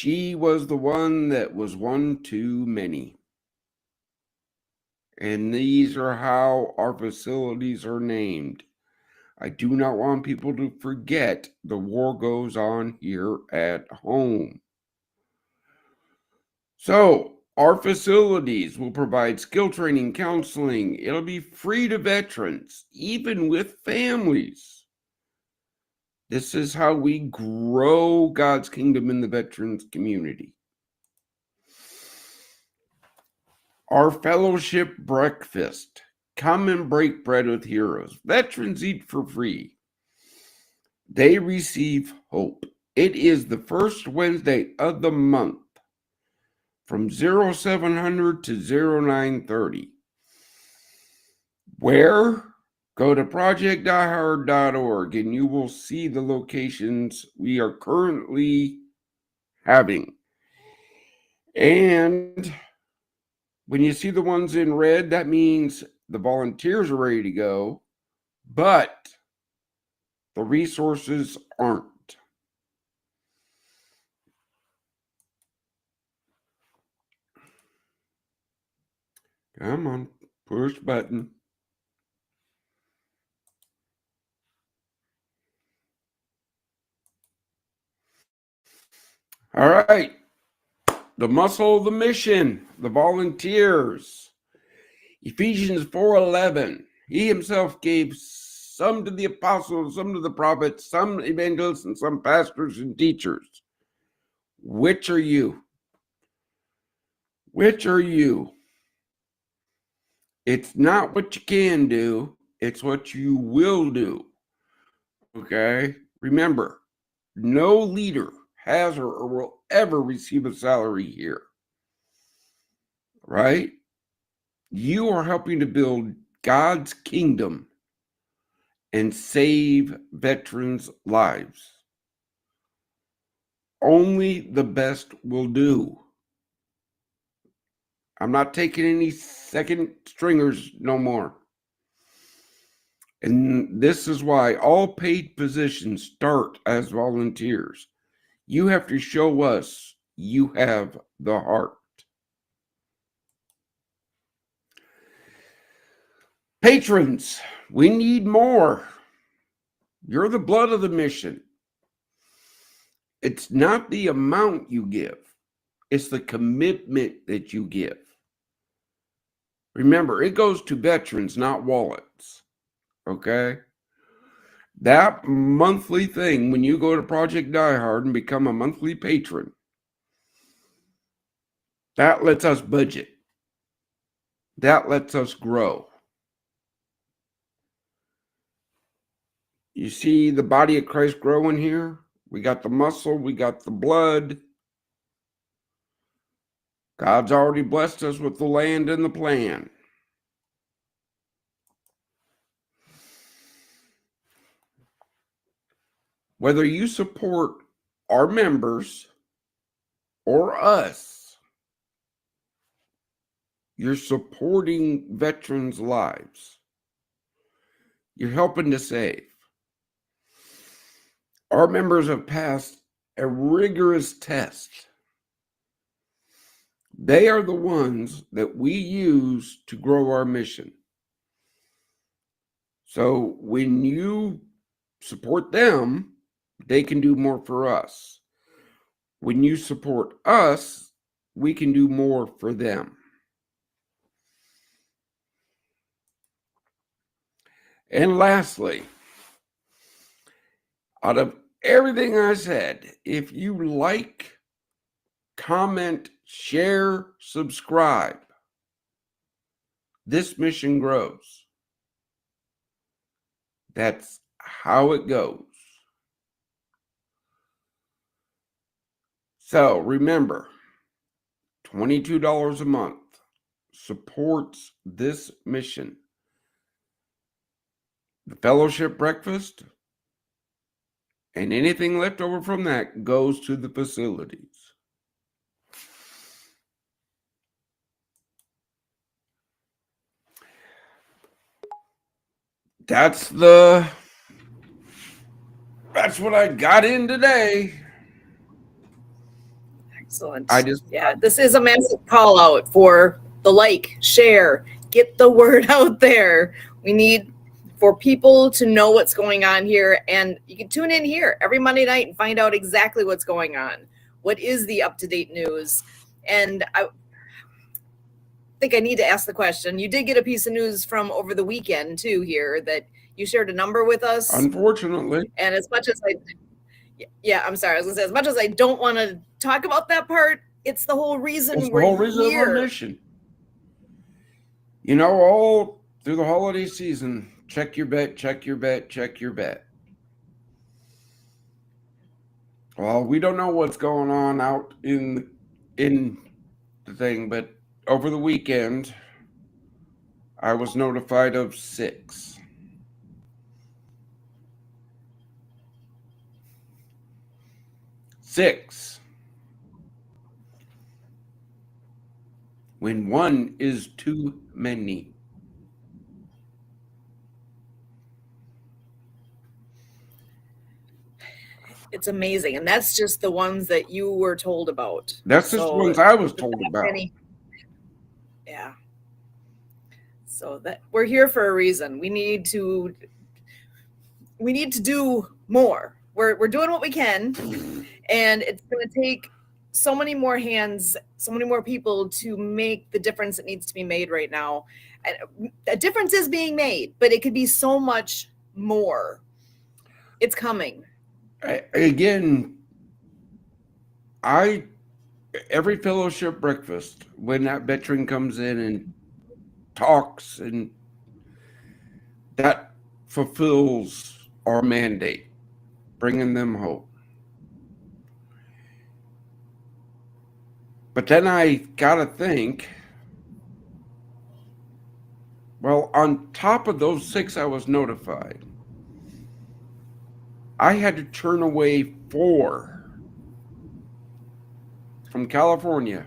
she was the one that was one too many. And these are how our facilities are named. I do not want people to forget the war goes on here at home. So, our facilities will provide skill training, counseling. It'll be free to veterans, even with families. This is how we grow God's kingdom in the veterans community. Our fellowship breakfast. Come and break bread with heroes. Veterans eat for free. They receive hope. It is the first Wednesday of the month from 0700 to 0930. Where? Go to projectdiehard.org and you will see the locations we are currently having. And when you see the ones in red, that means the volunteers are ready to go, but the resources aren't. Come on, push button. All right. The muscle of the mission, the volunteers. Ephesians 4:11. He himself gave some to the apostles, some to the prophets, some evangelists, and some pastors and teachers. Which are you? Which are you? It's not what you can do, it's what you will do. Okay? Remember, no leader has or will ever receive a salary here. Right? You are helping to build God's kingdom and save veterans' lives. Only the best will do. I'm not taking any second stringers no more. And this is why all paid positions start as volunteers. You have to show us you have the heart. Patrons, we need more. You're the blood of the mission. It's not the amount you give. It's the commitment that you give. Remember, it goes to veterans, not wallets. Okay? That monthly thing, when you go to Project DieHard and become a monthly patron, that lets us budget. That lets us grow. You see the body of Christ growing here? We got the muscle, we got the blood. God's already blessed us with the land and the plan. Whether you support our members or us, you're supporting veterans' lives. You're helping to save. Our members have passed a rigorous test. They are the ones that we use to grow our mission. So when you support them, they can do more for us. When you support us, we can do more for them. And lastly, out of everything I said, if you like, comment, share, subscribe, this mission grows. That's how it goes. So remember, $22 a month supports this mission. The fellowship breakfast and anything left over from that goes to the facilities. That's what I got in today. Excellent. I just This is a massive call out for the share, get the word out there. We need for people to know what's going on here, and you can tune in here every Monday night and find out exactly what's going on. What is the up-to-date news? And I think I need to ask the question. You did get a piece of news from over the weekend too here that you shared a number with us. Unfortunately. And as much as I'm sorry, I was gonna say, as much as I don't want to talk about that part, it's the whole reason It's the whole reason of our mission. All through the holiday season, check your bet, check your bet, check your bet. Well, we don't know what's going on out in the thing, but over the weekend, I was notified of 6. When one is too many. It's amazing. And that's just the ones that you were told about. That's just the ones I was told about. Yeah. So that we're here for a reason. We need to do more. We're doing what we can, and it's going to take so many more hands, so many more people to make the difference that needs to be made right now. And a difference is being made, but it could be so much more. It's coming. Again, every fellowship breakfast, when that veteran comes in and talks, and that fulfills our mandate, bringing them hope. But then I gotta think, well, on top of those 6 I was notified, I had to turn away 4 from California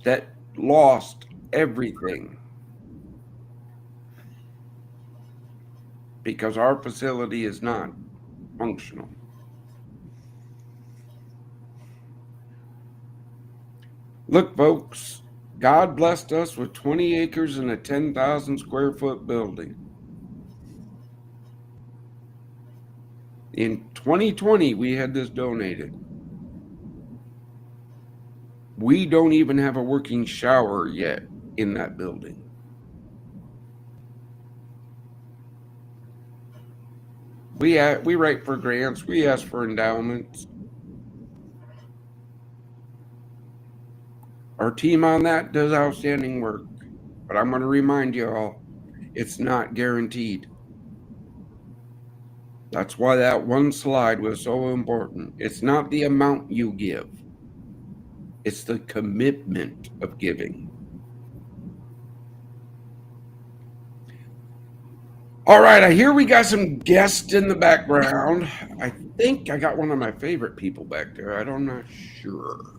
that lost everything because our facility is not functional. Look, folks, God blessed us with 20 acres and a 10,000 square foot building. In 2020, we had this donated. We don't even have a working shower yet in that building. We write for grants. We ask for endowments. Our team on that does outstanding work. But I'm going to remind you all, it's not guaranteed. That's why that one slide was so important. It's not the amount you give. It's the commitment of giving. All right, I hear we got some guests in the background. I think I got one of my favorite people back there. I'm not sure.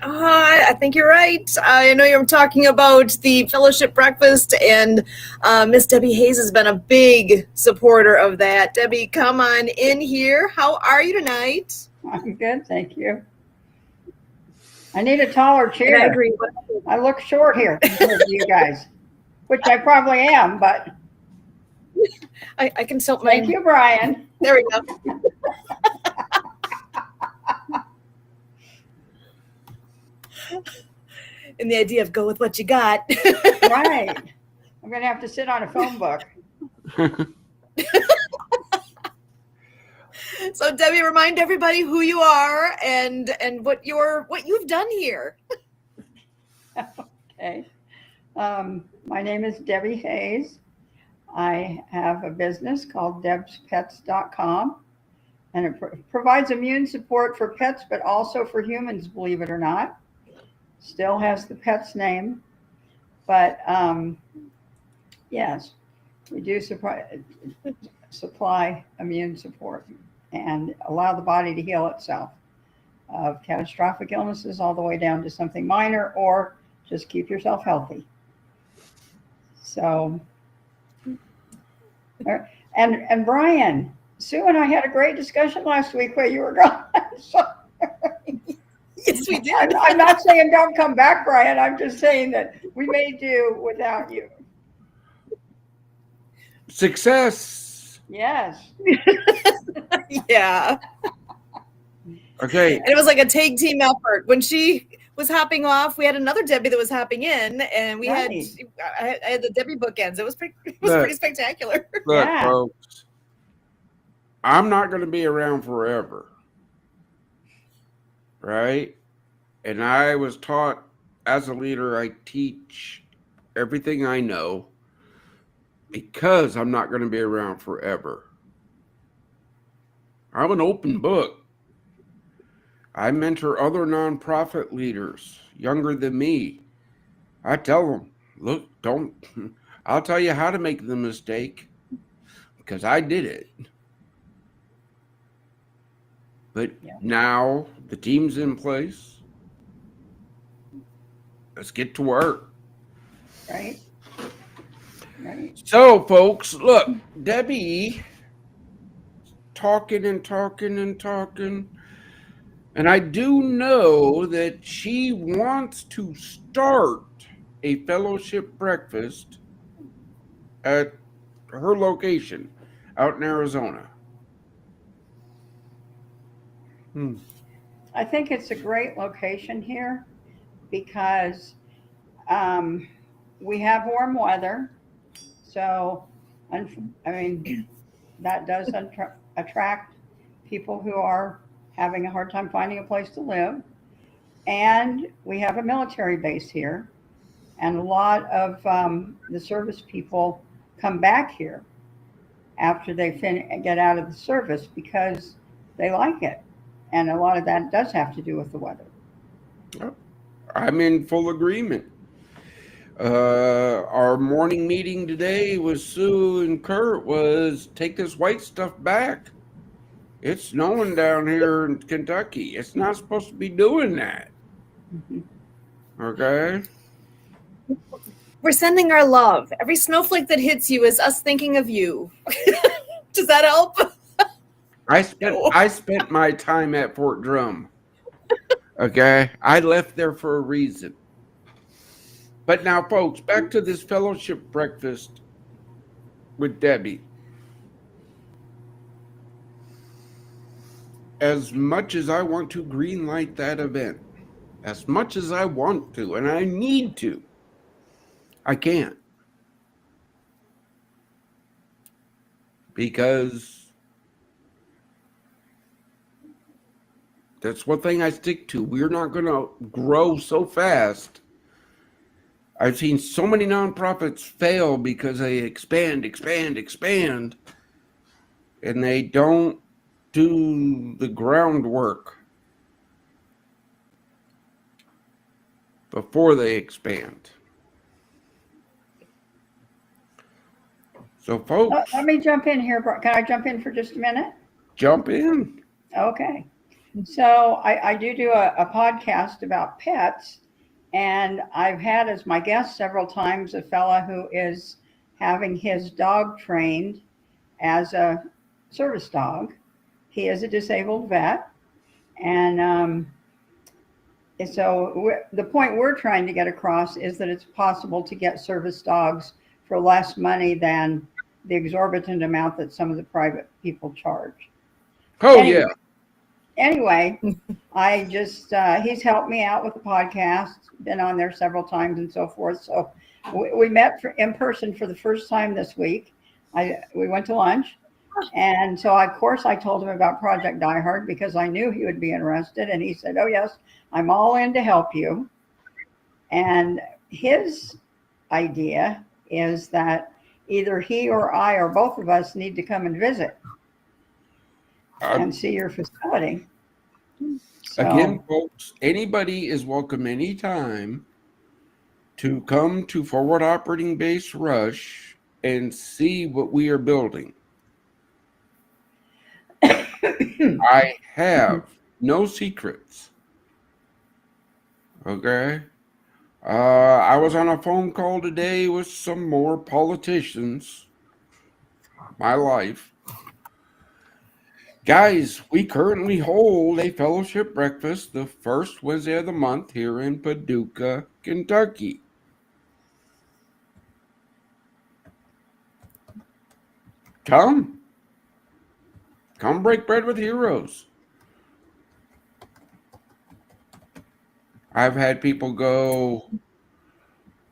I think you're right. I know you're talking about the fellowship breakfast, and Miss Debbie Hayes has been a big supporter of that. Debbie, come on in here. How are you tonight? I'm good, thank you. I need a taller chair. And I agree. I look short here compared to you guys, which I probably am, but I can tilt my. Thank you, Brian. There we go. And the idea of go with what you got. Right. I'm going to have to sit on a phone book. So Debbie, remind everybody who you are and what you've done here. Okay. My name is Debbie Hayes. I have a business called debspets.com, and it provides immune support for pets, but also for humans, believe it or not. Still has the pet's name, but yes, we do supply immune support and allow the body to heal itself of catastrophic illnesses all the way down to something minor, or just keep yourself healthy. So, and Brian, Sue and I had a great discussion last week while you were gone. Sorry. Yes, we did. I'm not saying don't come back, Brian. I'm just saying that we may do without you. Success. Yes. Yeah. Okay. And it was like a tag team effort. When she was hopping off, we had another Debbie that was hopping in, and we Right. I had the Debbie bookends. It was pretty Look. spectacular. Look, Yeah. folks, I'm not going to be around forever, right? And I was taught as a leader, I teach everything I know because I'm not going to be around forever. I'm an open book. I mentor other nonprofit leaders younger than me. I tell them, look, I'll tell you how to make the mistake because I did it. But now the team's in place. Let's get to work. Right. Right. So, folks, look, Debbie talking and talking and talking. And I do know that she wants to start a fellowship breakfast at her location out in Arizona. I think it's a great location here because we have warm weather. So, I mean, that does attract people who are having a hard time finding a place to live. And we have a military base here. And a lot of the service people come back here after they get out of the service because they like it. And a lot of that does have to do with the weather. I'm in full agreement. Our morning meeting today with Sue and Kurt was take this white stuff back. It's snowing down here in Kentucky. It's not supposed to be doing that. Okay? We're sending our love. Every snowflake that hits you is us thinking of you. Does that help? I spent my time at Fort Drum. Okay? I left there for a reason. But now, folks, back to this fellowship breakfast with Debbie. As much as I want to greenlight that event, as much as I want to, and I need to, I can't. Because that's one thing I stick to. We're not going to grow so fast. I've seen so many nonprofits fail because they expand, and they don't do the groundwork before they expand. So, folks, Let me jump in here. Can I jump in for just a minute? jump in. Okay. So I do a podcast about pets, and I've had as my guest several times a fella who is having his dog trained as a service dog. He is a disabled vet, and so the point we're trying to get across is that it's possible to get service dogs for less money than the exorbitant amount that some of the private people charge. Oh, Anyway. yeah. Anyway, I just, he's helped me out with the podcast, been on there several times and so forth. So we met in person for the first time this week. We went to lunch. And so, of course, I told him about Project DieHard because I knew he would be interested. And he said, oh, yes, I'm all in to help you. And his idea is that either he or I or both of us need to come and visit and see your facility. So, again, folks, anybody is welcome anytime to come to Forward Operating Base Rush and see what we are building. I have no secrets. Okay? I was on a phone call today with some more politicians. My life. Guys, we currently hold a fellowship breakfast the first Wednesday of the month here in Paducah, Kentucky. Come break bread with heroes. I've had people go,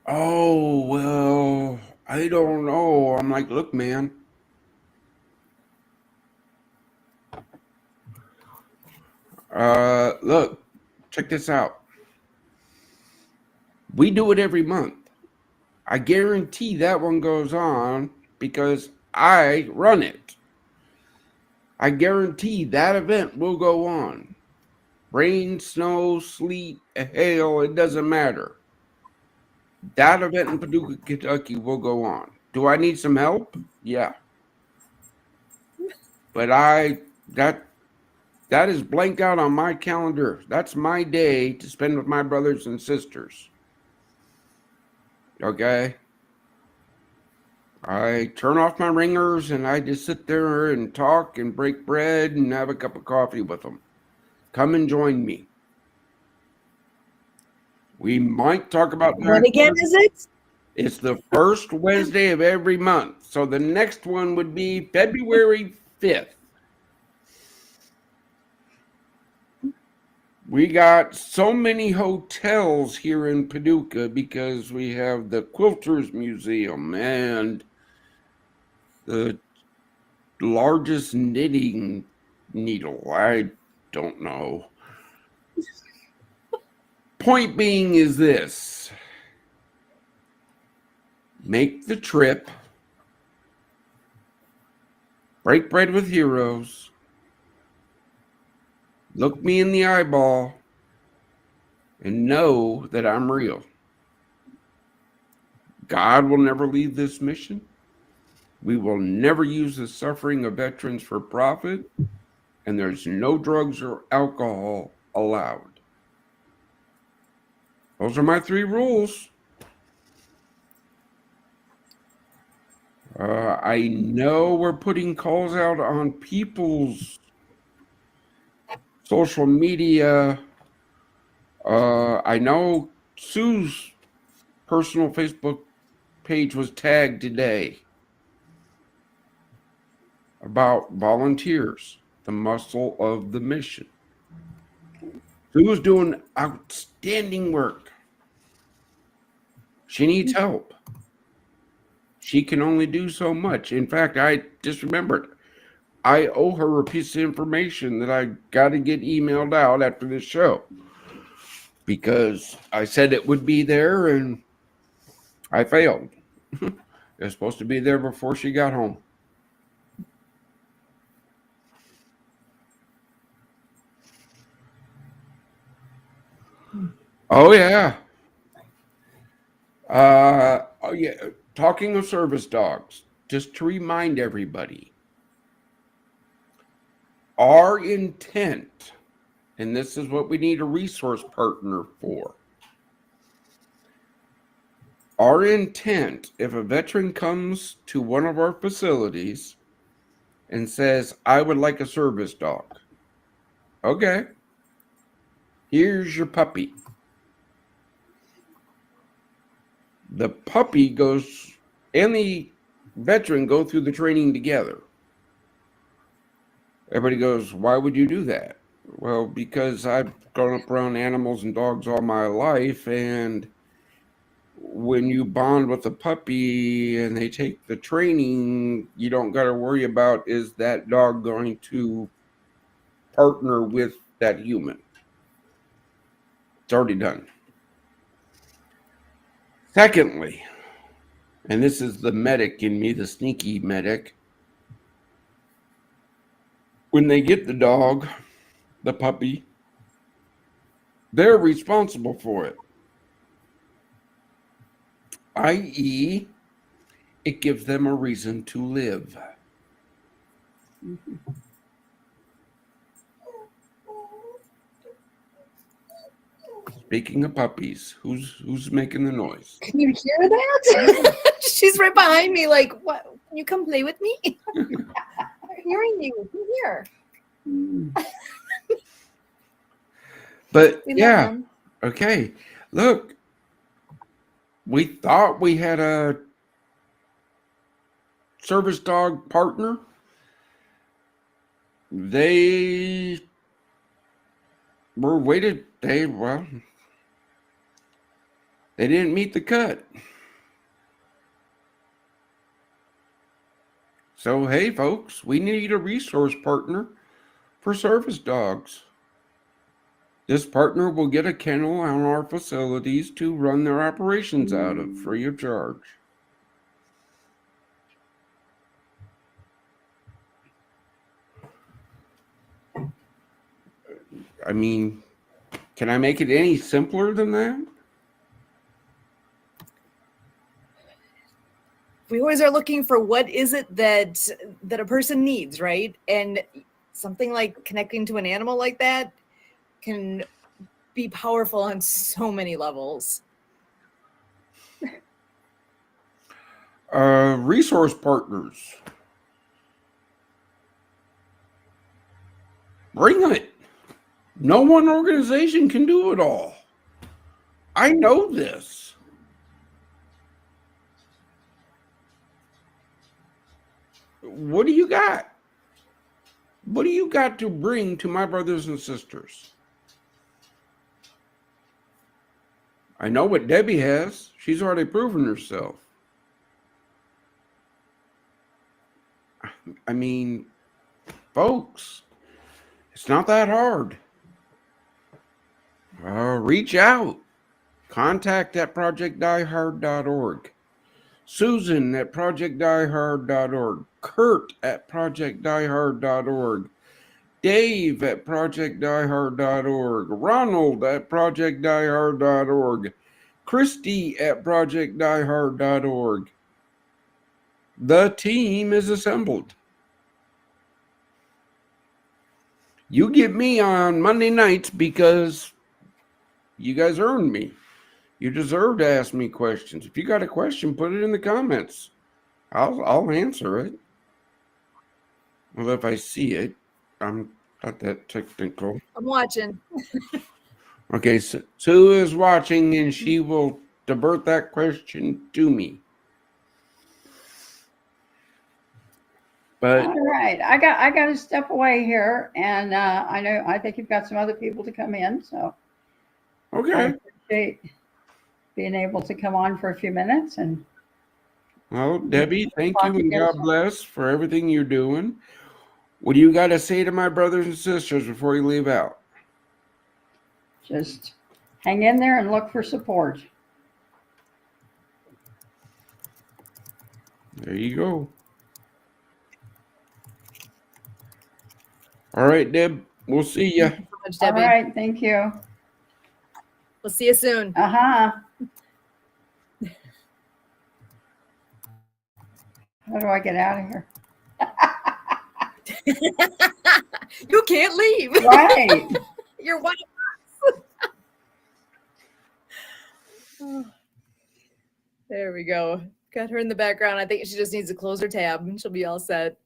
oh, well, I don't know. I'm like, look, man. Look, check this out. We do it every month. I guarantee that one goes on because I run it. I guarantee that event will go on. Rain, snow, sleet, hail, it doesn't matter. That event in Paducah, Kentucky will go on. Do I need some help? Yeah. But that is blank out on my calendar. That's my day to spend with my brothers and sisters. Okay? I turn off my ringers and I just sit there and talk and break bread and have a cup of coffee with them. Come and join me. We might talk about that. What again is it? It's the first Wednesday of every month. So the next one would be February 5th. We got so many hotels here in Paducah because we have the Quilters Museum and the largest knitting needle. I don't know. Point being is this. Make the trip. Break bread with heroes. Look me in the eyeball and know that I'm real. God will never leave this mission. We will never use the suffering of veterans for profit, and there's no drugs or alcohol allowed. Those are my 3 rules. I know we're putting calls out on people's social media. I know Sue's personal Facebook page was tagged today about volunteers, the muscle of the mission. Sue was doing outstanding work. She needs help. She can only do so much. In fact, I just remembered, I owe her a piece of information that I got to get emailed out after this show because I said it would be there and I failed. It was supposed to be there before she got home. Oh, yeah. Oh, yeah. Talking of service dogs, just to remind everybody, our intent, and this is what we need a resource partner for. Our intent, if a veteran comes to one of our facilities and says, I would like a service dog. Okay. Here's your puppy. The puppy goes and the veteran go through the training together. Everybody goes, why would you do that? Well, because I've grown up around animals and dogs all my life, and when you bond with a puppy and they take the training, you don't got to worry about, is that dog going to partner with that human? It's already done. Secondly, and this is the medic in me, the sneaky medic, when they get the dog, the puppy, they're responsible for it. i.e., it gives them a reason to live. Speaking of puppies, who's making the noise? Can you hear that? She's right behind me like, what? Can you come play with me? I'm hearing you. Come here. But We love yeah, them. okay. Look, we thought we had a service dog partner. They were waited. They didn't meet the cut. So hey, folks, we need a resource partner for service dogs. This partner will get a kennel on our facilities to run their operations out of free of charge. I mean, can I make it any simpler than that? We always are looking for what is it that a person needs, right? And something like connecting to an animal like that can be powerful on so many levels. Resource partners. Bring it. No one organization can do it all. I know this. What do you got? What do you got to bring to my brothers and sisters? I know what Debbie has. She's already proven herself. I mean, folks, it's not that hard. Reach out. Contact at projectdiehard.org. Susan at projectdiehard.org. Kurt at projectdiehard.org. Dave at projectdiehard.org. Ronald at projectdiehard.org. Christy at projectdiehard.org. The team is assembled. You get me on Monday nights because you guys earned me. You deserve to ask me questions. If you got a question, put it in the comments. I'll answer it. Well, if I see it, I'm not that technical. I'm watching. Okay, so Sue is watching and she will divert that question to me. But All right, I got to step away here, and I think you've got some other people to come in, so I okay. appreciate being able to come on for a few minutes. And Well, Debbie, thank you and God bless for everything you're doing. What do you got to say to my brothers and sisters before you leave out? just hang in there and look for support. There you go. All right, Deb, we'll see you. Thank you so much, All Debbie. right, thank you. We'll see you soon. How do I get out of here? You can't leave. Right. You're one of us. There we go. Got her in the background. I think she just needs to close her tab and she'll be all set.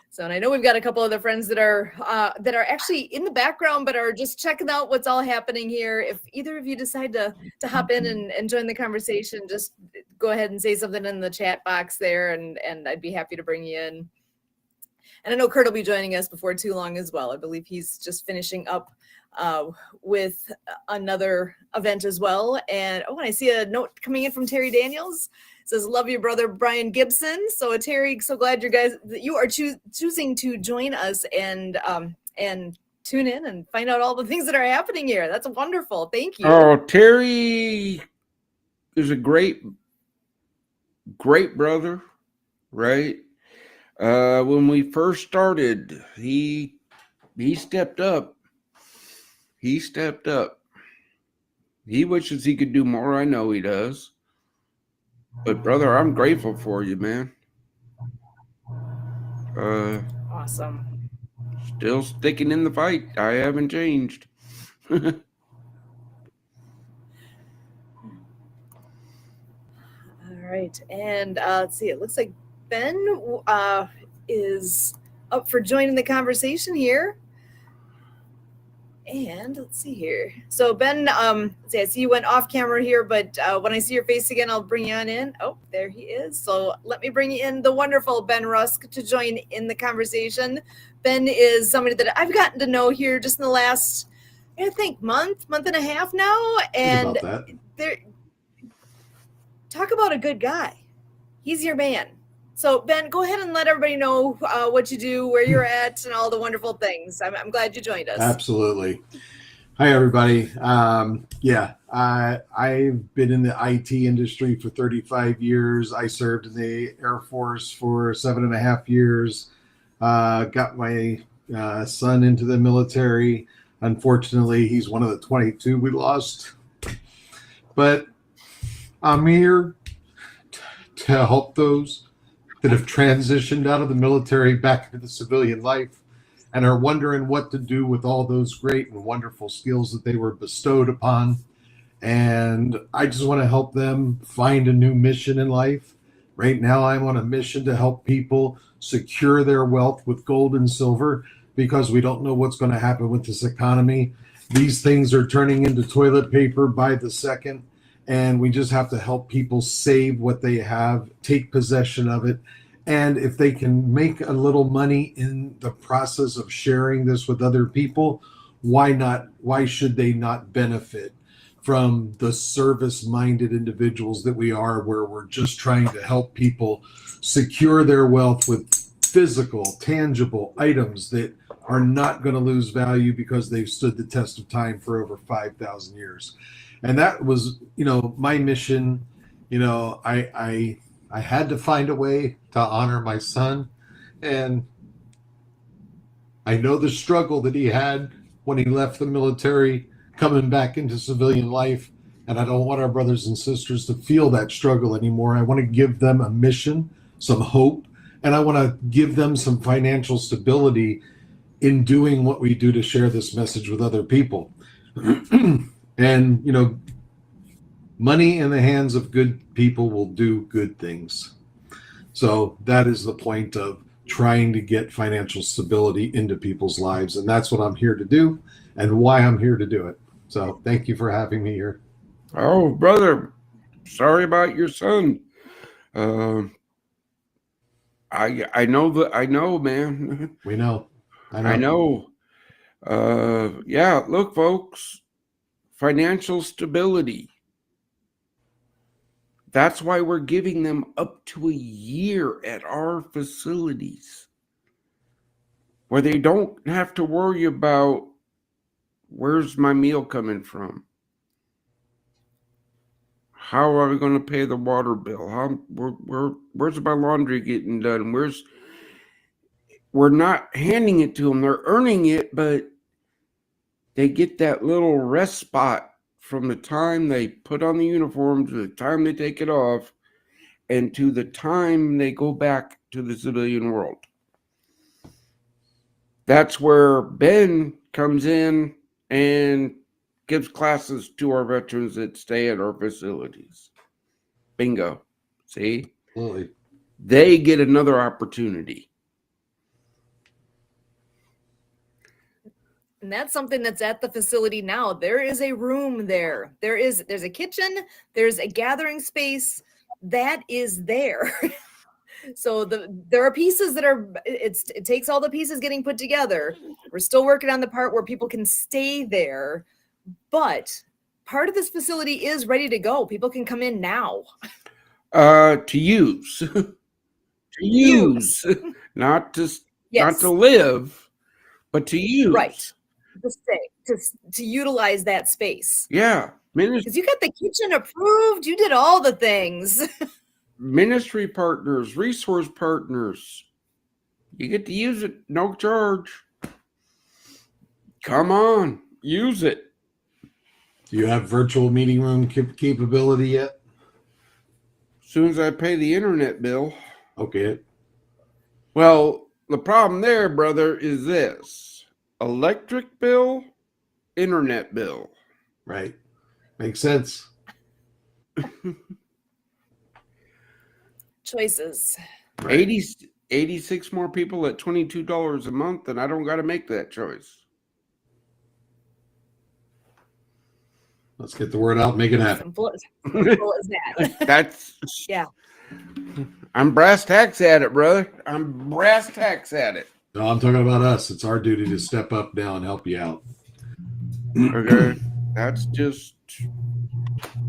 So, and I know we've got a couple other friends that are actually in the background, but are just checking out what's all happening here. If either of you decide to hop in and join the conversation, just go ahead and say something in the chat box there, and I'd be happy to bring you in. And I know Kurt will be joining us before too long as well. I believe he's just finishing up with another event as well. And oh, and I see a note coming in from Terry Daniels. It says, love you, brother Brian Gibson. So Terry, so glad you are choosing to join us and tune in and find out all the things that are happening here. That's wonderful. Thank you. Oh, Terry is a great brother, right? When we first started, he stepped up. He stepped up. He wishes he could do more. I know he does. But brother, I'm grateful for you, man. Awesome. Still sticking in the fight. I haven't changed. All right. And let's see. It looks like Ben is up for joining the conversation here. And let's see here. So Ben, I see you went off camera here, but when I see your face again, I'll bring you on in. Oh, there he is. So let me bring you in the wonderful Ben Rusk to join in the conversation. Ben is somebody that I've gotten to know here just in the last, I think, month and a half now. And about that. there, talk about a good guy. He's your man. So Ben, go ahead and let everybody know what you do, where you're at, and all the wonderful things. I'm glad you joined us. Absolutely. Hi, everybody. I've been in the IT industry for 35 years. I served in the Air Force for 7.5 years. Got my son into the military. Unfortunately, he's one of the 22 we lost. But I'm here to help those that have transitioned out of the military back into the civilian life and are wondering what to do with all those great and wonderful skills that they were bestowed upon. And I just want to help them find a new mission in life. Right now, I'm on a mission to help people secure their wealth with gold and silver, because we don't know what's going to happen with this economy. These things are turning into toilet paper by the second, and we just have to help people save what they have, take possession of it. And if they can make a little money in the process of sharing this with other people, why not? Why should they not benefit from the service-minded individuals that we are, where we're just trying to help people secure their wealth with physical, tangible items that are not going to lose value because they've stood the test of time for over 5,000 years. And that was, my mission. I had to find a way to honor my son. And I know the struggle that he had when he left the military, coming back into civilian life. And I don't want our brothers and sisters to feel that struggle anymore. I want to give them a mission, some hope, and I want to give them some financial stability in doing what we do to share this message with other people. And, money in the hands of good people will do good things. So that is the point of trying to get financial stability into people's lives. And that's what I'm here to do and why I'm here to do it. So thank you for having me here. Oh, brother, sorry about your son. I know, man. We know. I know. Look, folks, financial stability. That's why we're giving them up to a year at our facilities, where they don't have to worry about where's my meal coming from? How are we going to pay the water bill? Where's my laundry getting done? We're not handing it to them. They're earning it, but they get that little rest spot from the time they put on the uniform to the time they take it off and to the time they go back to the civilian world. That's where Ben comes in and gives classes to our veterans that stay at our facilities. Bingo. See? Absolutely. They get another opportunity. And that's something that's at the facility now. There is a room there. There's a kitchen. There's a gathering space that is there. So there are pieces that it takes all the pieces getting put together. We're still working on the part where people can stay there, but part of this facility is ready to go. People can come in now. To use. To use. Not to live, but to use. Right. To utilize that space. Yeah. Because you got the kitchen approved. You did all the things. Ministry partners, resource partners. You get to use it. No charge. Come on. Use it. Do you have virtual meeting room capability yet? As soon as I pay the internet bill. Okay. Well, the problem there, brother, is this. Electric bill, internet bill. Right. Makes sense. Choices. Right. 86 more people at $22 a month, and I don't got to make that choice. Let's get the word out, make it happen. Simple as that. That's Yeah. I'm brass tacks at it, brother. I'm brass tacks at it. No, I'm talking about us. It's our duty to step up now and help you out. Okay, that's just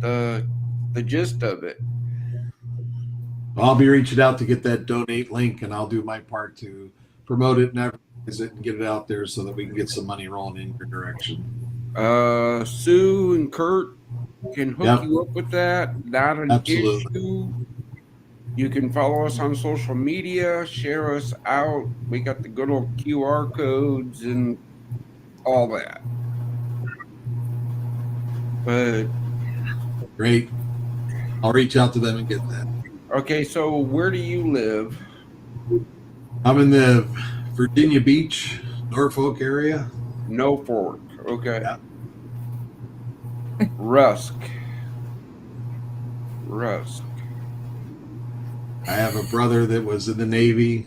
the gist of it. I'll be reaching out to get that donate link, and I'll do my part to promote it and advertise it and get it out there so that we can get some money rolling in your direction. Sue and Kurt can hook you up with that. Not an issue. You can follow us on social media, share us out. We got the good old QR codes and all that. But great. I'll reach out to them and get that. Okay, so where do you live? I'm in the Virginia Beach, Norfolk area. Norfolk. Okay. Yeah. Rusk. I have a brother that was in the Navy.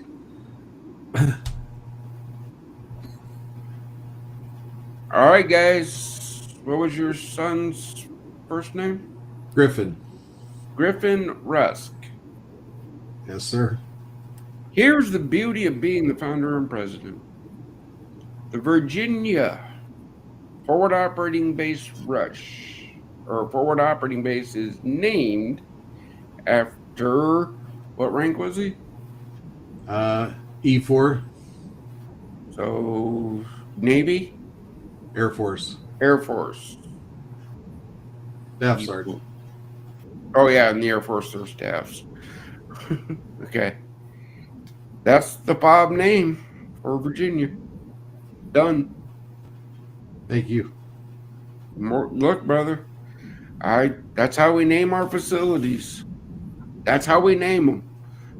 All right, guys. What was your son's first name? Griffin Rusk. Yes, sir. Here's the beauty of being the founder and president. The Virginia Forward Operating Base Rush, or Forward Operating Base, is named after, what rank was he? E4. So, Navy? Air Force. Staff Sergeant. Oh, yeah, in the Air Force, there's staffs. Okay. That's the Bob name for Virginia. Done. Thank you. Look, brother, that's how we name our facilities. That's how we name them,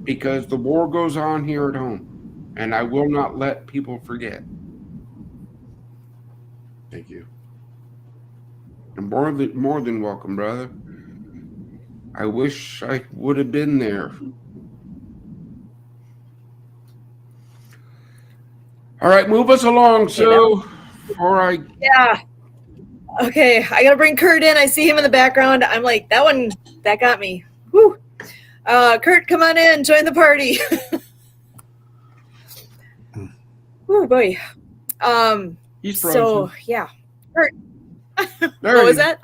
because the war goes on here at home, and I will not let people forget. Thank you. You're more than welcome, brother. I wish I would have been there. All right, move us along, so before I... Yeah. Okay, I gotta bring Kurt in. I see him in the background. I'm like, that got me. Whew. Kurt, come on in, join the party. Oh boy. He's frozen. So yeah, Kurt. What was that?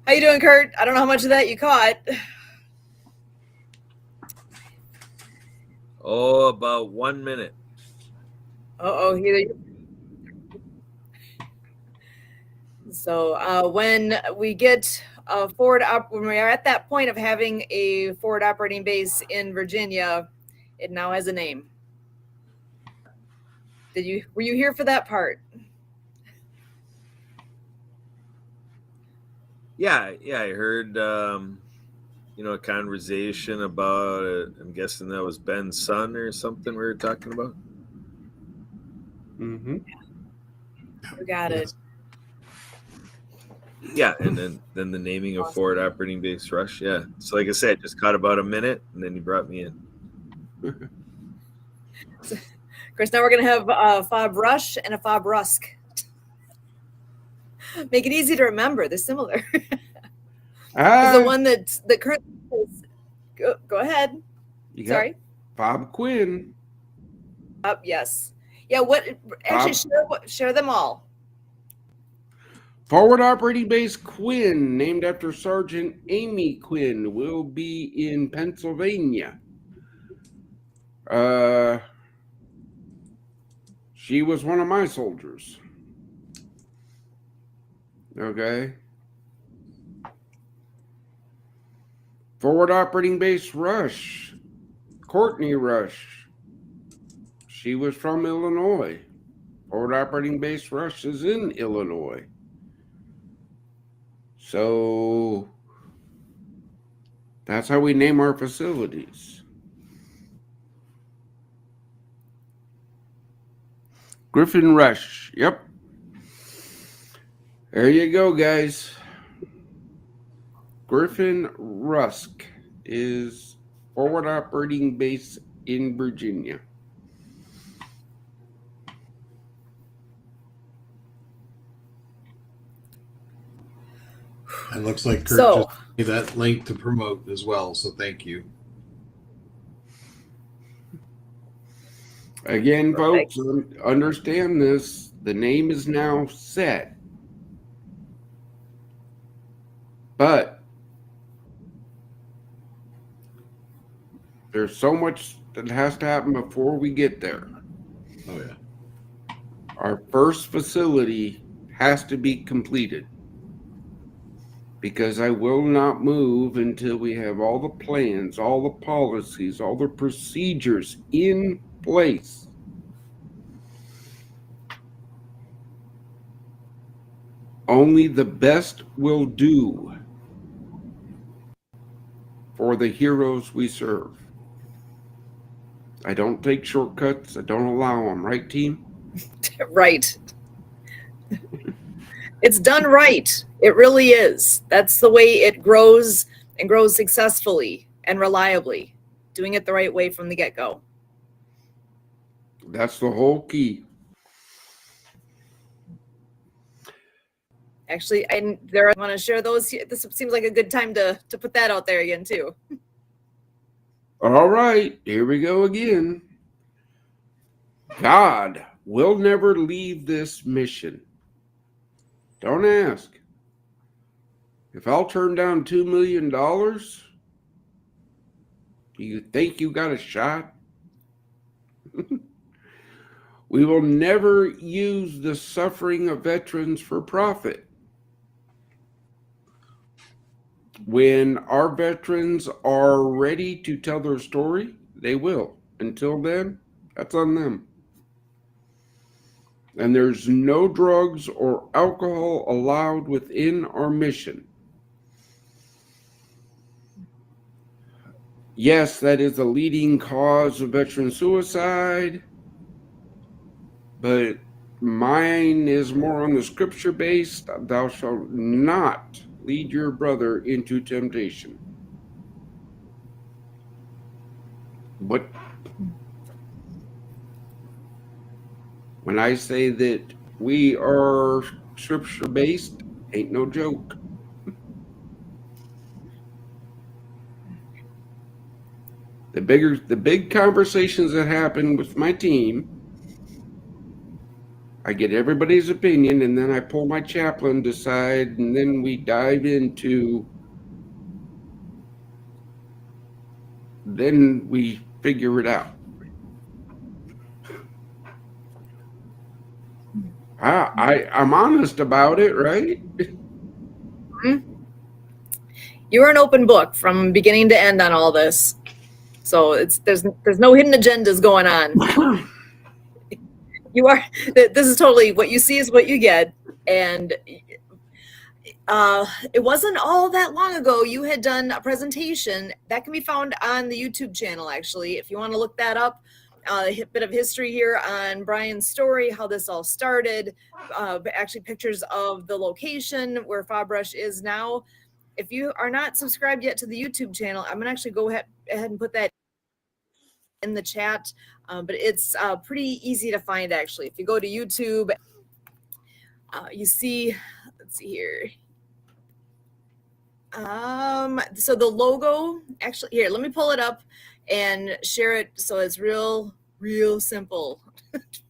How you doing, Kurt? I don't know how much of that you caught. Oh, about 1 minute. Uh-oh, so when we get when we are at that point of having a forward operating base in Virginia, it now has a name. Were you here for that part? Yeah, I heard a conversation about it. I'm guessing that was Ben's son or something we were talking about. Mm-hmm. You got it. Yeah, and then the naming of Forward Operating Base Rush. Yeah. So like I said, just caught about a minute, and then you brought me in. Of course, now we're going to have a Fob Rush and a Fob Rusk. Make it easy to remember. They're similar. The one that currently is, go ahead. Sorry. Bob Quinn. Yes. Yeah. Share them all. Forward Operating Base Quinn, named after Sergeant Amy Quinn, will be in Pennsylvania. She was one of my soldiers. Okay. Forward Operating Base Rush, Courtney Rush. She was from Illinois. Forward Operating Base Rush is in Illinois. So that's how we name our facilities. Griffin Rush. Yep. There you go, guys. Griffin Rusk is forward operating base in Virginia. It looks like Kurt So- just gave that link to promote as well. So thank you. Again, Perfect. folks, understand this. The name is now set. But there's so much that has to happen before we get there. Oh, yeah. Our first facility has to be completed. Because I will not move until we have all the plans, all the policies, all the procedures in place. Only the best will do for the heroes we serve. I don't take shortcuts. I don't allow them. Right, team? Right. It's done right. It really is. That's the way it grows and grows successfully and reliably. Doing it the right way from the get-go. That's the whole key. Actually, I want to share those. This seems like a good time to put that out there again, too. All right, here we go again. God will never leave this mission. Don't ask. If I'll turn down $2 million, do you think you got a shot? We will never use the suffering of veterans for profit. When our veterans are ready to tell their story, they will. Until then, that's on them. And there's no drugs or alcohol allowed within our mission. Yes, that is the leading cause of veteran suicide, but mine is more on the scripture based. Thou shalt not lead your brother into temptation. What? When I say that we are scripture based, ain't no joke. The big conversations that happen with my team, I get everybody's opinion, and then I pull my chaplain aside, and then we dive into, then we figure it out. I'm honest about it, right? You're an open book from beginning to end on all this. So there's no hidden agendas going on. You are, this is totally what you see is what you get. And it wasn't all that long ago you had done a presentation that can be found on the YouTube channel, actually, if you want to look that up. A bit of history here on Brian's story, how this all started, actually pictures of the location where Fabrush is now. If you are not subscribed yet to the YouTube channel, I'm going to actually go ahead and put that in the chat, but it's pretty easy to find, actually. If you go to YouTube, you see, let's see here. So the logo, actually, here, let me pull it up and share it so it's real simple.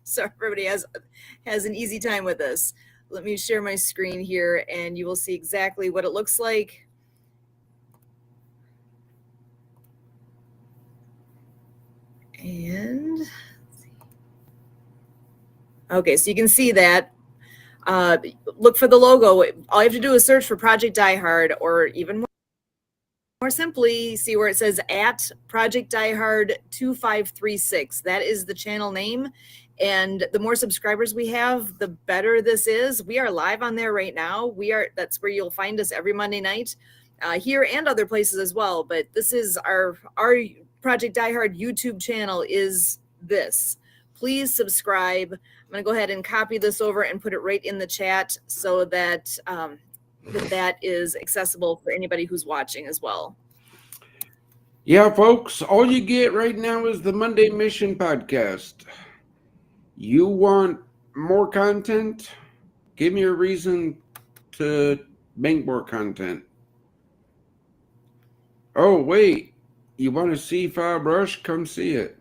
So everybody has an easy time with this. Let me share my screen here and you will see exactly what it looks like. And okay, so you can see that. Look for the logo. All you have to do is search for Project DieHard, or even more simply, see where it says at Project DieHard 2536. That is the channel name. And the more subscribers we have, the better this is. We are live on there right now. That's where you'll find us every Monday night, here and other places as well. But this is our Project DieHard YouTube channel is this. Please subscribe. I'm going to go ahead and copy this over and put it right in the chat so that that is accessible for anybody who's watching as well. Yeah, folks, all you get right now is the Monday Mission podcast. You want more content? Give me a reason to bankboard content. Oh, wait. You want to see Fab Rush? Come see it.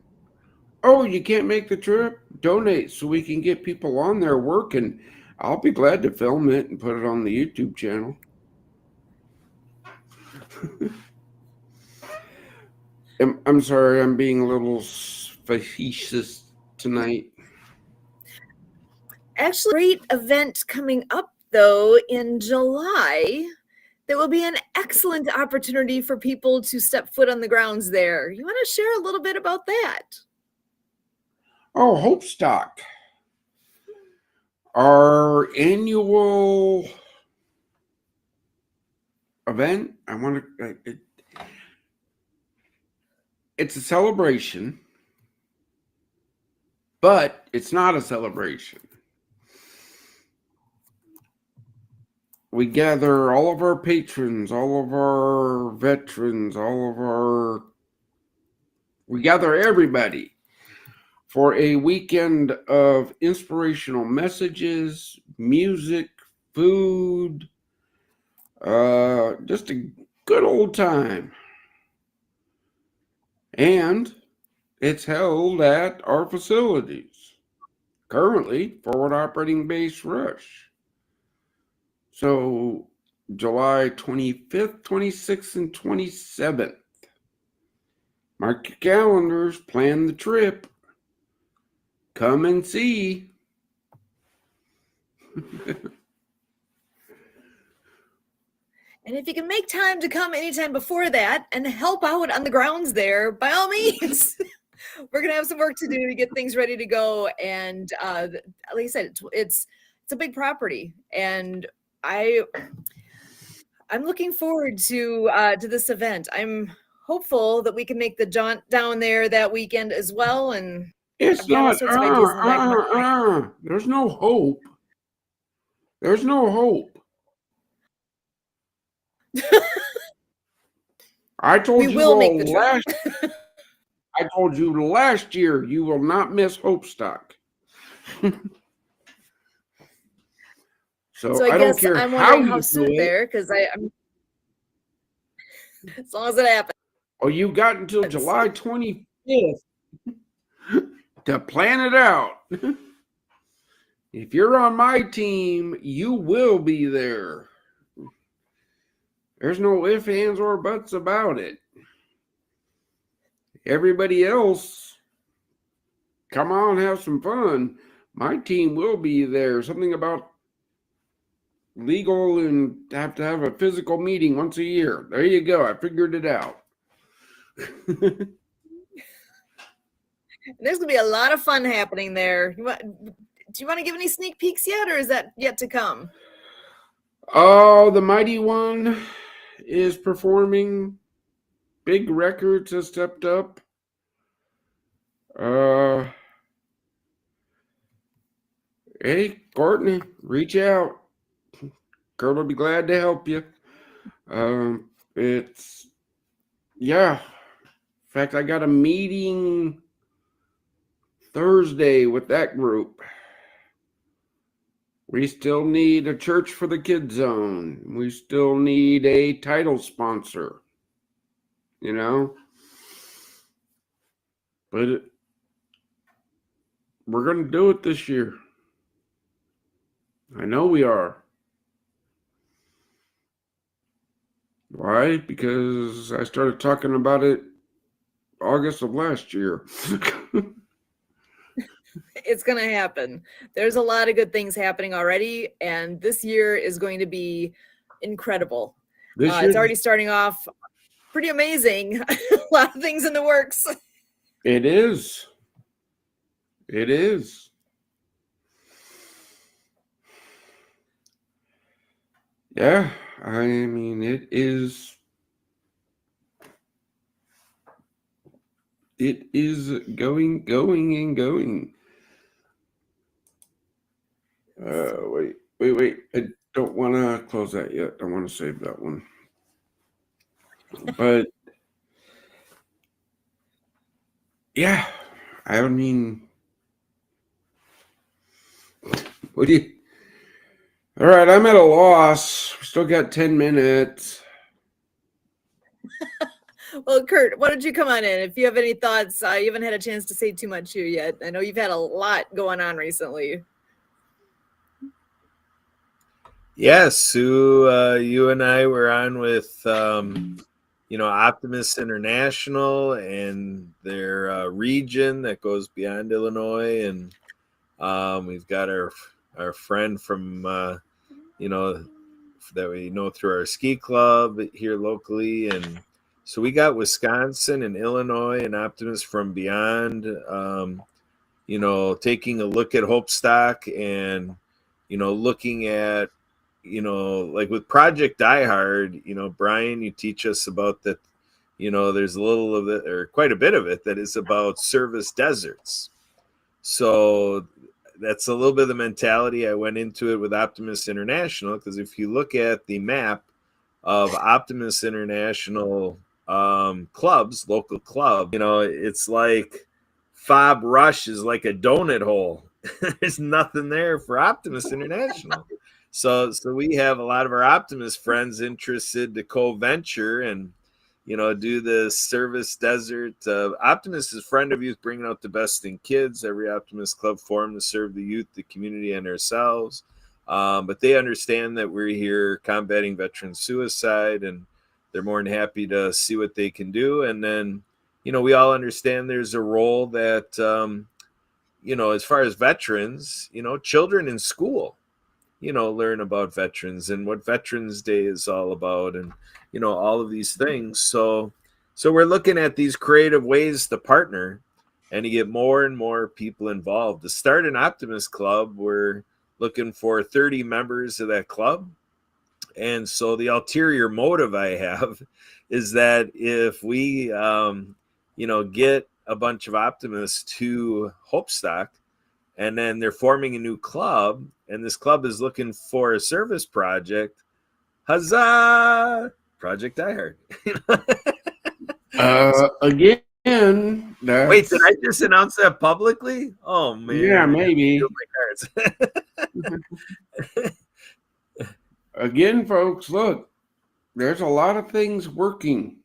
Oh, you can't make the trip? Donate so we can get people on there working. I'll be glad to film it and put it on the YouTube channel. I'm sorry, I'm being a little facetious tonight. Actually, great event coming up, though, in July. There will be an excellent opportunity for people to step foot on the grounds there. You want to share a little bit about that? Oh, Hope Stock. Our annual event. It's a celebration, but it's not a celebration. We gather all of our patrons, all of our veterans, we gather everybody for a weekend of inspirational messages, music, food, just a good old time. And it's held at our facilities. Currently, Forward Operating Base Rush. So, July 25th, 26th, and 27th. Mark your calendars, plan the trip. Come and see. And if you can make time to come anytime before that and help out on the grounds there, by all means. We're going to have some work to do to get things ready to go. And like I said, it's a big property. And I'm looking forward to this event. I'm hopeful that we can make the jaunt down there that weekend as well. And It's not. There's no hope. There's no hope. I told you last year you will not miss Hope Stock. So I don't care I'm how wondering how you soon do it. there, because I'm as long as it happens. Oh, you got until July 25th to plan it out. If you're on my team, you will be there. There's no ifs, ands, or buts about it. Everybody else, come on, have some fun. My team will be there. Something about legal and have to have a physical meeting once a year. There you go. I figured it out. There's going to be a lot of fun happening there. Do you want to give any sneak peeks yet, or is that yet to come? Oh, the Mighty One is performing. Big Records has stepped up. Hey, Courtney, reach out. Kurt will be glad to help you. In fact, I got a meeting Thursday with that group. We still need a church for the kids zone. We still need a title sponsor, but we're going to do it this year. I know we are. Why? Because I started talking about it August of last year. It's going to happen. There's a lot of good things happening already, and this year is going to be incredible. It's already starting off pretty amazing. A lot of things in the works. It is. It is. Yeah, I mean, it is. It is going. Wait. I don't want to close that yet. I want to save that one. But yeah, I mean, all right, I'm at a loss. Still got 10 minutes. Well, Kurt, why don't you come on in? If you have any thoughts, you haven't had a chance to say too much here yet. I know you've had a lot going on recently. Yeah, Sue, you and I were on with, Optimist International and their region that goes beyond Illinois. And we've got our friend from, that we know through our ski club here locally. And so we got Wisconsin and Illinois and Optimists from beyond, taking a look at Hopestock and, looking at, like with Project DieHard, Brian, you teach us about that, there's a little of it or quite a bit of it that is about service deserts. So that's a little bit of the mentality I went into it with Optimist International, because if you look at the map of Optimist International clubs, local club, it's like Fob Rush is like a donut hole. There's nothing there for Optimist International. So we have a lot of our Optimist friends interested to co-venture and, do the service desert. Optimist is friend of youth, bringing out the best in kids. Every Optimist club formed to serve the youth, the community, and ourselves. But they understand that we're here combating veteran suicide, and they're more than happy to see what they can do. And then, we all understand there's a role that, as far as veterans, children in school, learn about veterans and what Veterans Day is all about, and, all of these things. So we're looking at these creative ways to partner and to get more and more people involved. To start an Optimist club, we're looking for 30 members of that club. And so the ulterior motive I have is that if we, get a bunch of Optimists to Hopestock, and then they're forming a new club, and this club is looking for a service project, huzzah, Project DieHard. Again, Wait, did I just announce that publicly? Oh, man. Yeah, maybe. My cards. Again, folks, look, there's a lot of things working.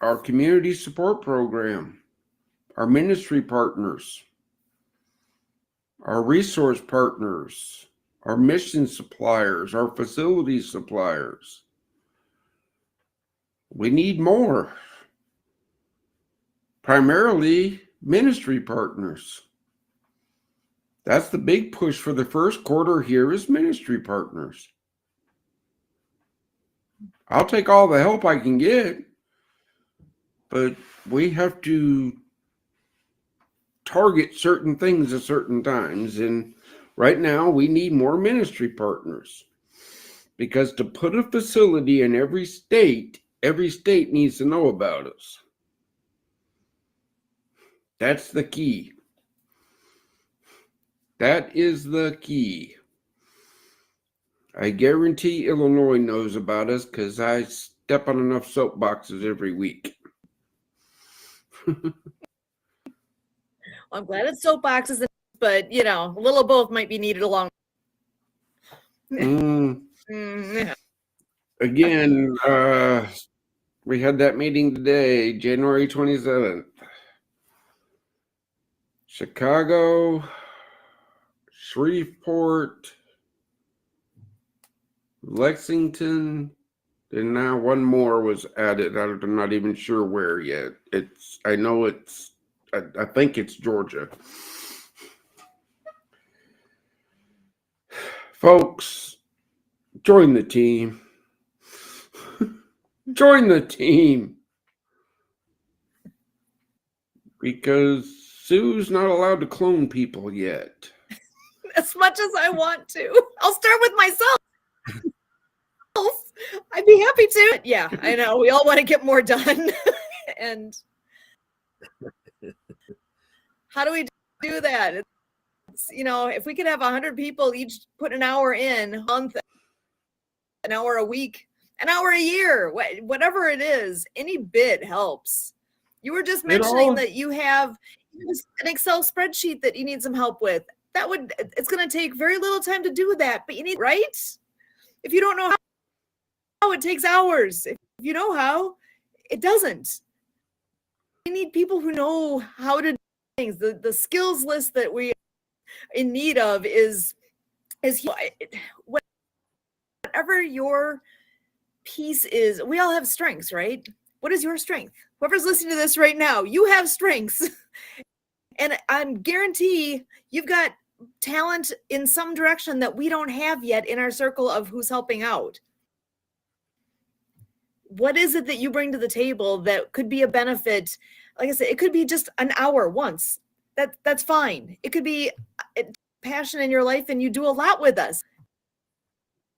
Our community support program, our ministry partners, our resource partners, our mission suppliers, our facility suppliers. We need more. Primarily ministry partners. That's the big push for the first quarter here is ministry partners. I'll take all the help I can get, but we have to target certain things at certain times. And right now we need more ministry partners, because to put a facility in every state needs to know about us. That's the key. That is the key. I guarantee Illinois knows about us because I step on enough soapboxes every week. Well, I'm glad it's soapboxes, but a little of both might be needed along. Again, we had that meeting today, January 27th. Chicago, Shreveport, Lexington, and now one more was added. I'm not even sure where yet. I think it's Georgia. Folks, join the team. Join the team. Because Sue's not allowed to clone people yet. As much as I want to. I'll start with myself. I'd be happy to. Yeah, I know. We all want to get more done. And how do we do that? It's, if we could have 100 people each put an hour in a month, an hour a week, an hour a year, whatever it is, any bit helps. You were just mentioning that you have an Excel spreadsheet that you need some help with. it's going to take very little time to do that, but you need, right? If you don't know how, it takes hours. If you know how, it doesn't. We need people who know how to do things. The skills list that we are in need of is whatever your piece is. We all have strengths, right? What is your strength? Whoever's listening to this right now, you have strengths. And I'm guarantee you've got talent in some direction that we don't have yet in our circle of who's helping out. What is it that you bring to the table that could be a benefit? Like I said, it could be just an hour once. That's fine. It could be a passion in your life and you do a lot with us.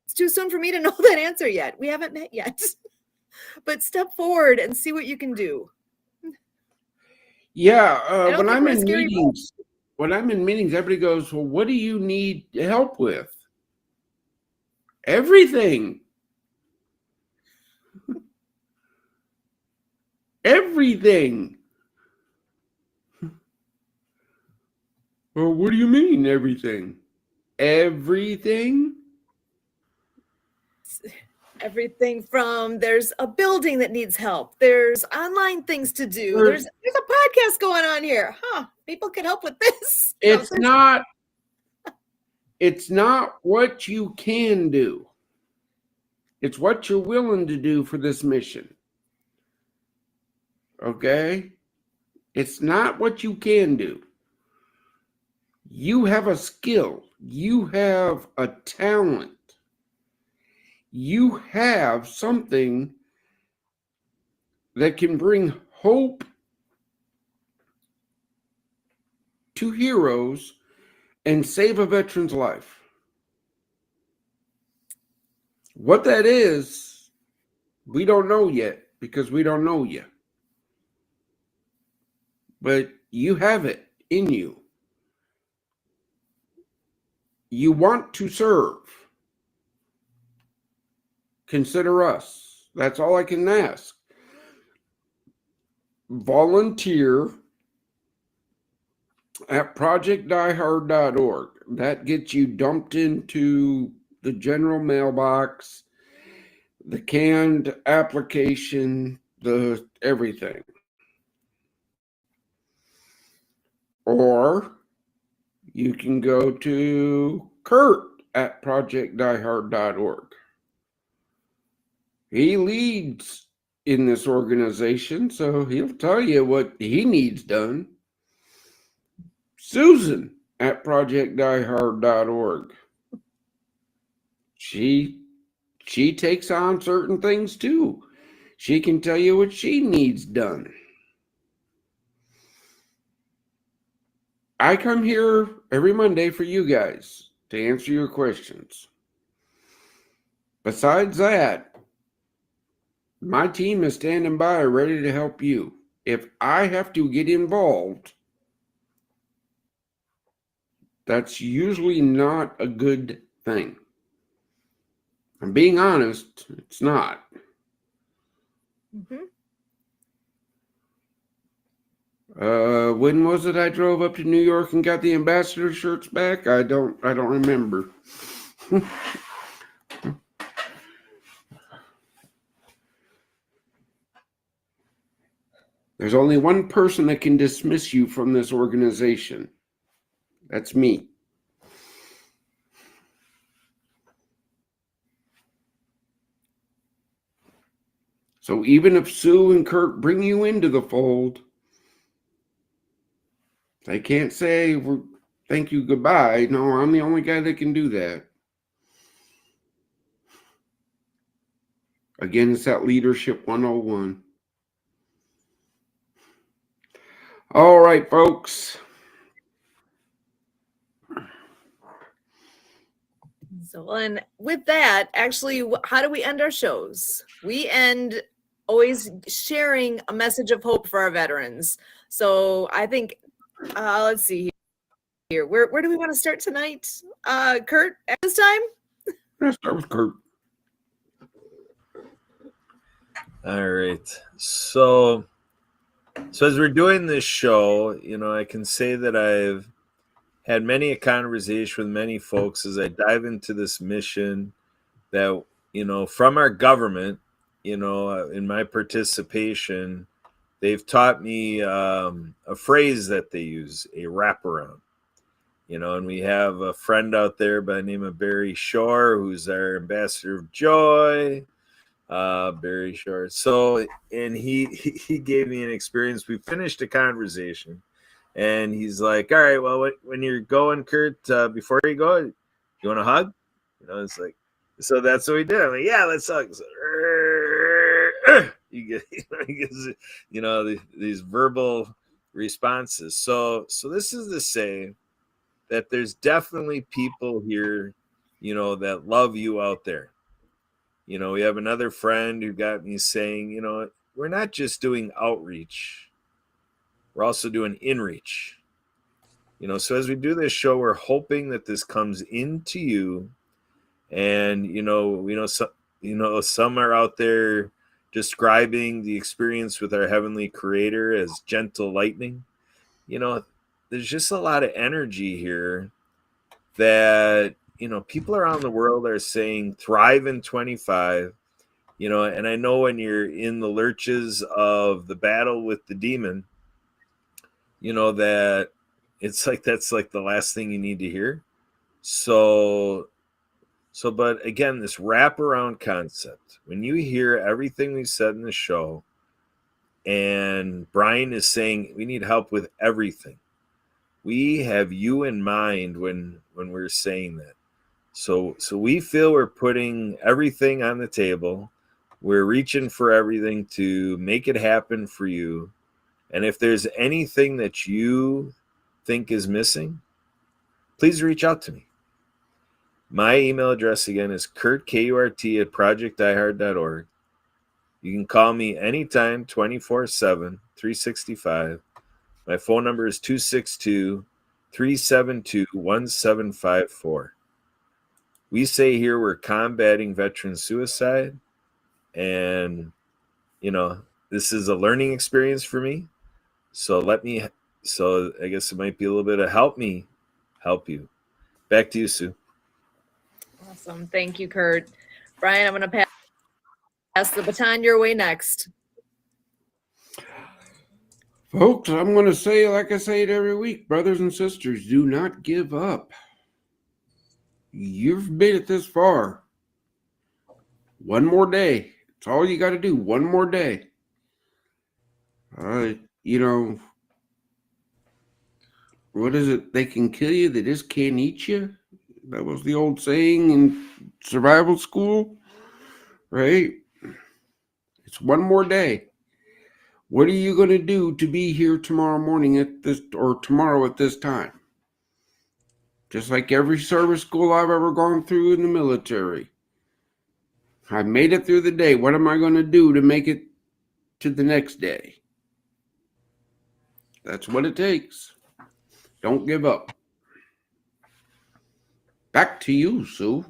It's too soon for me to know that answer yet. We haven't met yet. But step forward and see what you can do. Yeah, when I'm in meetings, everybody goes, "Well, what do you need help with?" Everything. Everything. Well, what do you mean everything? Everything? Everything from there's a building that needs help. There's online things to do. There's a podcast going on here. People can help with this. It's not what you can do. It's what you're willing to do for this mission. Okay? It's not what you can do. You have a skill. You have a talent. You have something that can bring hope to heroes and save a veteran's life. What that is, we don't know yet because we don't know you. But you have it in you. You want to serve. Consider us. That's all I can ask. Volunteer at projectdiehard.org. That gets you dumped into the general mailbox, the canned application, the everything. Or you can go to Kurt at projectdiehard.org. He leads in this organization, so he'll tell you what he needs done. Susan at projectdiehard.org. She takes on certain things too. She can tell you what she needs done. I come here every Monday for you guys to answer your questions. Besides that, my team is standing by ready to help you. If I have to get involved, that's usually not a good thing. I'm being honest, it's not. Mm-hmm. When was it I drove up to New York and got the ambassador shirts back? I don't remember. There's only one person that can dismiss you from this organization. That's me. So even if Sue and Kurt bring you into the fold, they can't say, thank you, goodbye. No, I'm the only guy that can do that. Again, it's that Leadership 101. All right, folks. So, and with that, actually, how do we end our shows? We end always sharing a message of hope for our veterans. So I think, let's see here. Where do we want to start tonight? Kurt, at this time? Let's start with Kurt. All right. So as we're doing this show, I can say that I've had many a conversation with many folks as I dive into this mission that, from our government, in my participation, they've taught me a phrase that they use, a wraparound. And we have a friend out there by the name of Barry Shore, who's our ambassador of joy. Barry Shore. So, and he gave me an experience. We finished a conversation, and he's like, "All right, well, when you're going, Kurt, before you go, you want a hug?" It's like, so that's what we did. I'm like, "Yeah, let's hug." So, you get, these verbal responses. So this is to say that there's definitely people here, that love you out there. We have another friend who got me saying, we're not just doing outreach, we're also doing inreach. So as we do this show, we're hoping that this comes into you, and some are out there describing the experience with our heavenly creator as gentle lightning. There's just a lot of energy here that people around the world are saying thrive in 25, and I know when you're in the lurches of the battle with the demon, that it's like, that's like the last thing you need to hear. So, but again, this wraparound concept, when you hear everything we said in the show, and Brian is saying we need help with everything, we have you in mind when we're saying that. So we feel we're putting everything on the table. We're reaching for everything to make it happen for you. And if there's anything that you think is missing, please reach out to me. My email address again is Kurt, K-U-R-T, at projectdiehard.org. You can call me anytime, 24/7, 365. My phone number is 262-372-1754. We say here we're combating veteran suicide, and this is a learning experience for me. So I guess it might be a little bit of help me help you. Back to you, Sue. Awesome. Thank you, Kurt. Brian, I'm going to pass the baton your way next. Folks, I'm going to say, like I say it every week, brothers and sisters, do not give up. You've made it this far. One more day. It's all you got to do. One more day. What is it? They can kill you, they just can't eat you. That was the old saying in survival school, right? It's one more day. What are you going to do to be here tomorrow morning tomorrow at this time? Just like every service school I've ever gone through in the military. I made it through the day. What am I going to do to make it to the next day? That's what it takes. Don't give up. Back to you, Sue.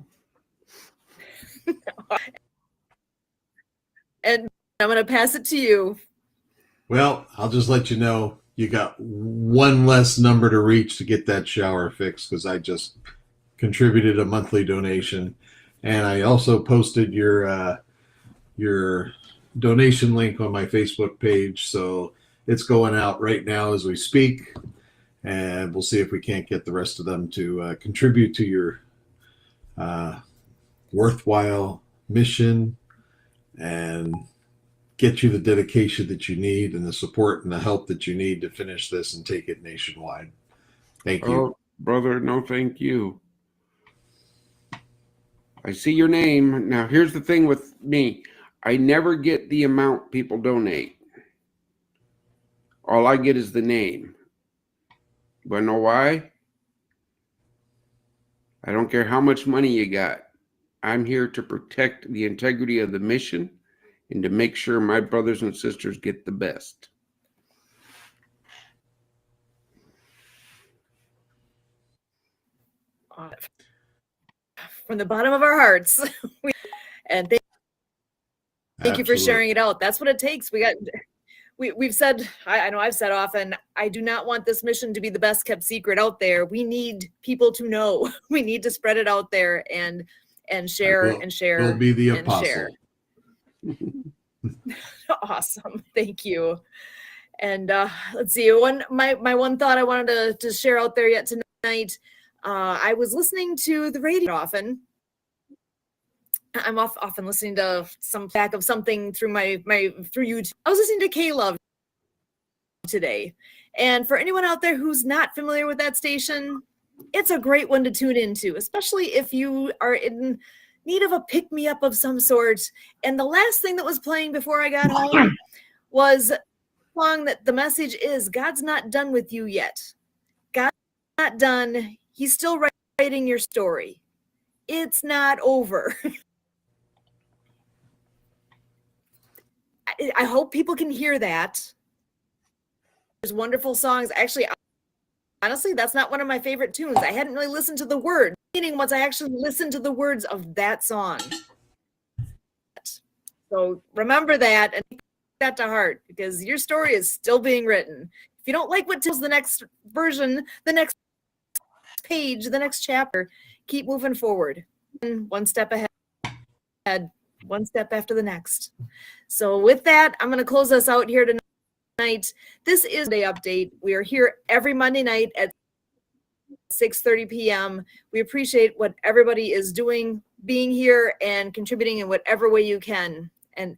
And I'm going to pass it to you. Well, I'll just let you know you got one less number to reach to get that shower fixed, because I just contributed a monthly donation, and I also posted your donation link on my Facebook page, so it's going out right now as we speak, and we'll see if we can't get the rest of them to contribute to your worthwhile mission and get you the dedication that you need and the support and the help that you need to finish this and take it nationwide. Thank you. Oh, brother, no thank you. I see your name. Now, here's the thing with me. I never get the amount people donate. All I get is the name. But know why? I don't care how much money you got. I'm here to protect the integrity of the mission and to make sure my brothers and sisters get the best. From the bottom of our hearts. And thank you for Absolutely. sharing it out. That's what it takes. We we've said, I know I've said often, I do not want this mission to be the best kept secret out there. We need people to know. We need to spread it out there and share and share. We'll be the and apostle. share. Awesome. Thank you. And let's see, my one thought I wanted to share out there yet tonight. I was listening to the radio often. I'm often listening to some back of something through through YouTube. I was listening to K-Love today. And for anyone out there who's not familiar with that station, it's a great one to tune into, especially if you are in need of a pick-me-up of some sort. And the last thing that was playing before I got home was a song that the message is, God's not done with you yet. God's not done. He's still writing your story. It's not over. I hope people can hear that. There's wonderful songs. Actually, honestly, that's not one of my favorite tunes. I hadn't really listened to the words. Meaning once I actually listened to the words of that song. So remember that and take that to heart, because your story is still being written. If you don't like what tells the next version, the next page, the next chapter, keep moving forward. And one step ahead, one step after the next. So with that, I'm going to close us out here tonight. This is Monday Update. We are here every Monday night at 6:30 p.m. We appreciate what everybody is doing, being here and contributing in whatever way you can. And